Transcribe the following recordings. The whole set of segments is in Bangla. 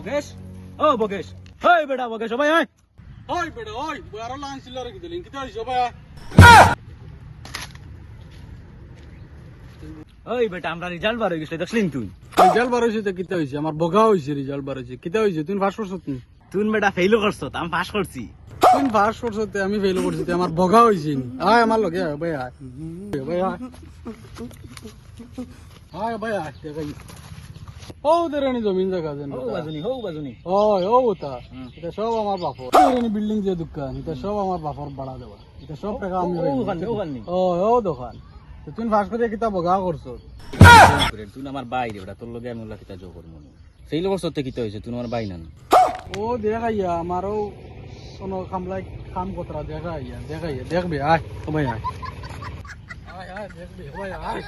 বগেশ ও বগেশ ওই বেটা বগেশ ও ভাই আয় ওই বেটা ওই বয়ারো লাইন ছিল রে কিতে লিংকিতে হইছো ভাই ওই বেটা আমরা রেজাল্ট বার হয়ে গেছে দেখছিস তুই রিজাল্ট বার হইছে তো কিতে হইছে আমার বগা হইছে রিজাল্ট বার হইছে কিতে হইছে তুই পাস করছ তুই বেটা ফেইল করছো আমি পাস করছি তুই পাস করছ তে আমি ফেল করছি তে আমার বগা হইছে আয় আমার লগে আয় ভাই আয় ভাই আয় আয় ভাই আয় দেখাই ও দেরানি জমিন জায়গা দেন হো বাজুনি ওই ও তা এটা সব আমার বাপর দেরানি বিল্ডিং যে দোকান এটা সব আমার বাপর ভাড়া দেওয়া এটা সব টাকা আমি ও দোকান তো তুই পাস করে কিতা বগা করছ তুই আমার ভাই রে বেটা তোর লগে আমি ওলা কিতা জো করমু ফেইল করছো তে কিতা হইছে তুই আমার ভাই না ও দেখাইয়া আমারও কোনো কামলাই কাম কতরা দেখাইয়া দেখবি আয় সবাই আয় আয় আয় দেখবি সবাই আয়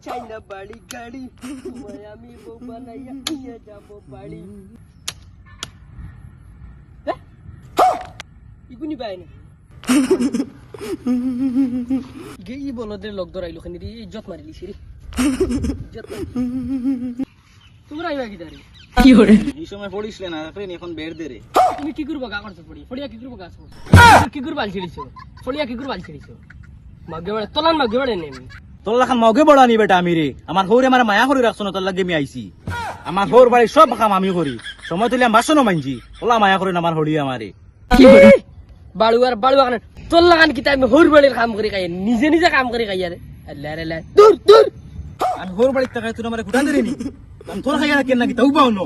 চাইনা বাড়ি গাড়ি তোমায় আমি বউ বানাইয়া নিয়ে যাব বাড়ি ইগুনি পাই না গেই বলদের লোক ধরাইলো খানি রে ইজ্জত মারিলি সিরি ইজ্জত তোমরা আইবা কি দাঁড়ি কি হরে এই সময় পড়িস না ফ্রেন্ড এখন বের দে রে তুমি কি করবা গা করছো পড়ি ফড়িয়া কি করবা গাছ কি করবা ছিড়িছো ফড়িয়া কি করবা ছিড়িছো মাগে বড় তোলান মাগে বড় নেমি তোর লাখান মগে বড়ানি বেটা আমি রে আমার হৌরে আমার মায়া করে রাখছো না তোর লাগে আমি আইছি আমার হৌর বাড়ি সব কাম আমি করি সময় তুলে বাসনও মানছি ওলা মায়া করে আমার হড়ি আমারে বাড়ুয়ার বাড়ুয়া তোর লাগান কি আমি হৌর বাড়ির কাম করে খাই নিজে নিজে কাম করে খাই আরে আল্লাহ রে লা দূর দূর আমি হৌর বাড়িতে থাকাই তুই আমার গুটান দিলি আমি তোর খাইয়া কেন নাকি তাও পাও না